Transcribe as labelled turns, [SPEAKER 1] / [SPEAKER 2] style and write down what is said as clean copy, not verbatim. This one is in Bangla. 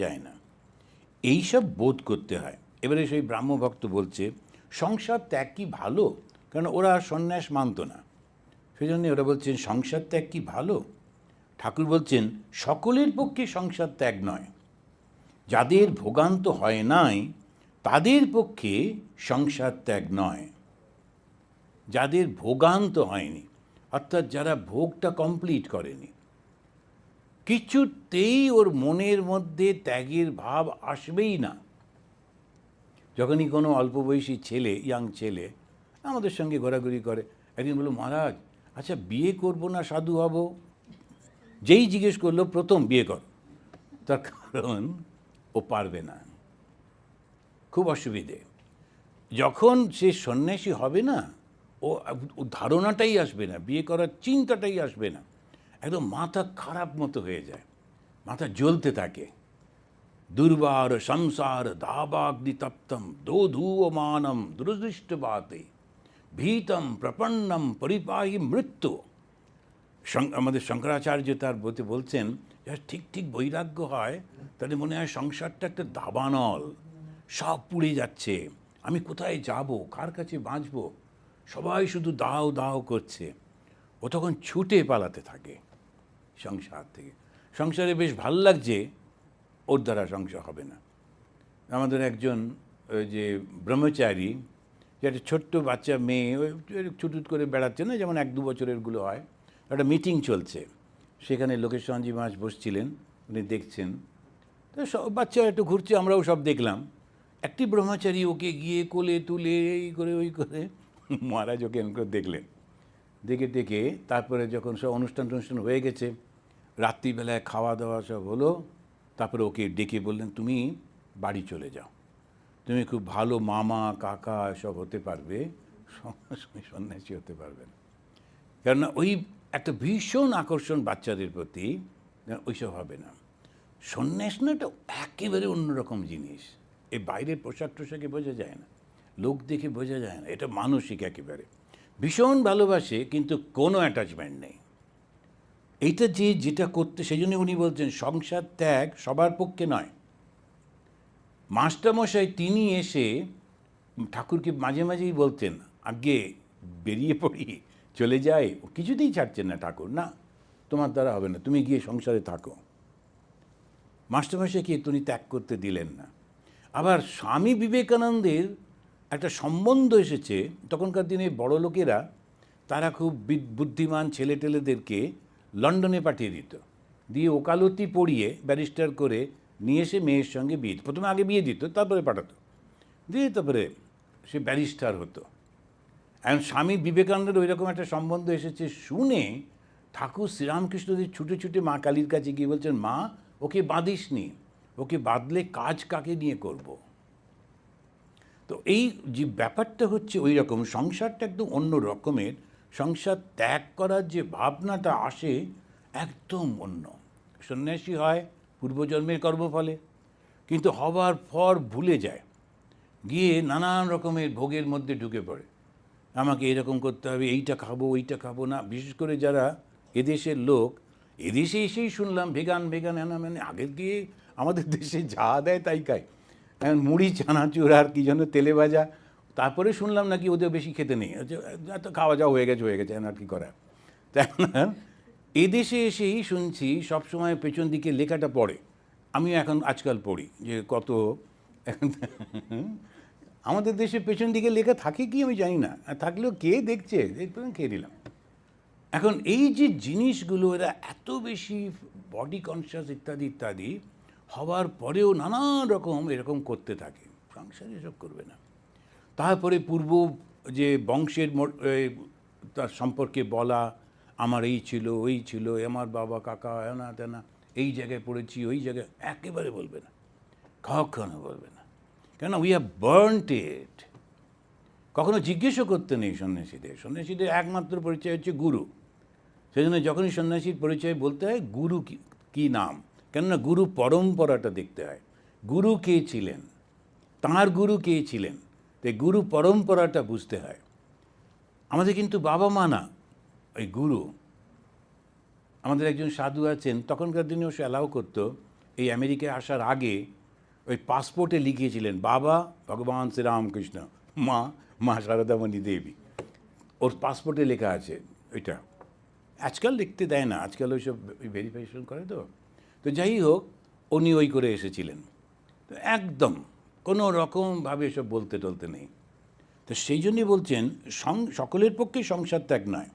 [SPEAKER 1] যায় না, এইসব বোধ করতে হয়। এবারে সেই ব্রাহ্মভক্ত বলছে সংসার ত্যাগ কি ভালো, কারণ ওরা সন্ন্যাস মানত না, সেই জন্য ওরা বলছেন সংসার ত্যাগ কি ভালো। ঠাকুর বলছেন সকলের পক্ষে সংসার ত্যাগ নয়, যাদের ভোগান্ত হয় নাই তাদের পক্ষে সংসার ত্যাগ নয়। যাদের ভোগান্ত হয়নি, অর্থাৎ যারা ভোগটা কমপ্লিট করেনি, কিছুতেই ওর মনের মধ্যে ত্যাগের ভাব আসবেই না। যখনই কোনো অল্প বয়সী ছেলে, ইয়াং ছেলে আমাদের সঙ্গে ঘোরাঘুরি করে, একদিন বলল মহারাজ আচ্ছা বিয়ে করব না সাধু হব? যেই জিজ্ঞেস করলো প্রথম বিয়ে কর, তার কারণ ও পারবে না, খুব অসুবিধে। যখন সে সন্ন্যাসী হবে না, ও ধারণাটাই আসবে না, বিয়ে করার চিন্তাটাই আসবে না, একদম মাথা খারাপ মতো হয়ে যায়, মাথা জ্বলতে থাকে। দুর্বার সংসার দাবাগ্নি তপ্তম দোধূয়মানম দুরদৃষ্টবাতে ভীতম প্রপন্নম পরিপাহী মৃত্যু। আমাদের শঙ্করাচার্য তার বইতে বলছেন, যার ঠিক ঠিক বৈরাগ্য হয় তাদের মনে হয় সংসারটা একটা দাবানল, সব পুড়ে যাচ্ছে, আমি কোথায় যাব, কার কাছে বাঁচব, সবাই শুধু দাও দাও করছে। ও তখন ছুটে পালাতে থাকে সংসার থেকে। সংসারে বেশ ভাল লাগছে, ওর দ্বারা সংসার হবে না। আমাদের একজন ওই যে ব্রহ্মচারী, যে একটা ছোট্ট বাচ্চা মেয়ে ওই ছুটুট করে বেড়াচ্ছে না, যেমন 1-2 বছরেরগুলো হয়, একটা মিটিং চলছে, সেখানে লোকেশ্বরজি মহারাজ বসছিলেন, উনি দেখছেন, তো সব বাচ্চা একটু ঘুরছে, আমরাও সব দেখলাম। একটি ব্রহ্মচারী ওকে গিয়ে কোলে তুলে এই করে ওই করে, মহারাজ ওকে এমন করে দেখলেন, দেখে দেখে তারপরে যখন সব অনুষ্ঠান টনুষ্ঠান হয়ে গেছে, রাত্রিবেলায় খাওয়া দাওয়া সব হলো, তারপরে ওকে ডেকে বললেন তুমি বাড়ি চলে যাও, তুমি খুব ভালো মামা কাকা সব হতে পারবে, সন্ন্যাসী হতে পারবে না। কেননা ওই একটা ভীষণ আকর্ষণ বাচ্চাদের প্রতি, ওইসব হবে না। সন্ন্যাস না, এটা একেবারে অন্যরকম জিনিস। এই বাইরের পোশাক টোশাকে বোঝা যায় না, লোক দেখে বোঝা যায় না, এটা মানসিক একেবারে। ভীষণ ভালোবাসে কিন্তু কোনো অ্যাটাচমেন্ট নেই। এইটা যেটা করতে, সেই জন্য উনি বলছেন সংসার ত্যাগ সবার পক্ষে নয়। মাস্টারমশাই তিনি এসে ঠাকুরকে মাঝে মাঝেই বলতেন আগে বেরিয়ে পড়ি, চলে যায়, ও কিছুতেই ছাড়ছেন না ঠাকুর, না তোমার দ্বারা হবে না, তুমি গিয়ে সংসারে থাকো। মাস্টারমশাইকে তিনি ত্যাগ করতে দিলেন না। আবার স্বামী বিবেকানন্দের একটা সম্বন্ধ এসেছে, তখনকার দিনে বড় লোকেরা তারা খুব বুদ্ধিমান ছেলে টেলেদেরকে লন্ডনে পাঠিয়ে দিত, দিয়ে ওকালতি পড়িয়ে ব্যারিস্টার করে নিয়ে এসে মেয়ের সঙ্গে বিয়ে, প্রথমে আগে বিয়ে দিত তারপরে পাঠাতো, দিয়ে তারপরে সে ব্যারিস্টার হতো। এখন স্বামী বিবেকানন্দের ওই রকম একটা সম্বন্ধ এসেছে শুনে ঠাকুর শ্রীরামকৃষ্ণদেব ছুটে ছুটে মা কালীর কাছে গিয়ে বলছেন মা ওকে বাঁধিস নি, ওকে বাঁধলে কাজ কাকে নিয়ে করব। তো এই যে ব্যাপারটা হচ্ছে ওই রকম, সংসারটা একদম অন্য রকমের, সংসার ত্যাগ করার যে ভাবনাটা আসে একদম অন্য। সন্ন্যাসী হয় পূর্বজন্মের কর্মফলে, কিন্তু হবার পর ভুলে যায়, গিয়ে নানান রকমের ভোগের মধ্যে ঢুকে পড়ে, আমাকে এরকম করতে হবে, এইটা খাবো ওইটা খাবো না। বিশেষ করে যারা এদেশের লোক, এদেশে এসেই শুনলাম ভেগান ভেগান এনা, মানে আগের গিয়ে আমাদের দেশে যা দেয় তাই খায়, এখন মুড়ি চানাচুর আর কি যেন তেলে ভাজা, তারপরে শুনলাম নাকি ওদের বেশি খেতে নেই, এত খাওয়া যাওয়া হয়ে গেছে এখন আর কি করা। তাই না, এদেশে এসেই শুনছি সবসময় পেছন দিকে লেখাটা পড়ে, আমিও এখন আজকাল পড়ি যে কত আমাদের দেশে পেছন দিকে লেখা থাকে কি আমি জানি না, থাকলেও কে দেখছে, খেয়ে দিলাম। এখন এই যে জিনিসগুলো এরা এত বেশি বডি কনসিয়াস ইত্যাদি ইত্যাদি হওয়ার পরেও নানান রকম এরকম করতে থাকে, সংসার এসব করবে না। তারপরে পূর্ব যে বংশের তার সম্পর্কে বলা, আমার এই ছিল ওই ছিল, আমার বাবা কাকা এনা তেনা, এই জায়গায় পড়েছি ওই জায়গায়, একেবারে বলবে না, কখনো বলবে না, কেন উই হ্যাভ বার্নড ইট। কখনো জিজ্ঞেসও করতে নেই সন্ন্যাসীদের, সন্ন্যাসীদের একমাত্র পরিচয় হচ্ছে গুরু। সেই জন্য যখনই সন্ন্যাসীর পরিচয় বলতে হয় গুরু কি নাম, কেননা গুরু পরম্পরাটা দেখতে হয়, গুরু কে ছিলেন, তাঁর গুরু কে ছিলেন, তাই গুরু পরম্পরাটা বুঝতে হয়। আমাদের কিন্তু বাবা মা না, ওই গুরু। আমাদের একজন সাধু আছেন, তখনকার দিনেও সে অ্যালাউ করতো, এই আমেরিকায় আসার আগে ওই পাসপোর্টে লিখিয়েছিলেন বাবা ভগবান শ্রীরামকৃষ্ণ, মা মা শারদামণি দেবী। ওর পাসপোর্টে লেখা আছে ওইটা। আজকাল লিখতে দেয় না, আজকাল ওই সব ভেরিফিকেশন করে। তো তো যাই হোক, উনি ওই করে এসেছিলেন। তো একদম কোনো রকমভাবে এসব বলতে টলতে নেই। তো সেই জন্যই বলছেন সকলের পক্ষে সংসার ত্যাগ নয়।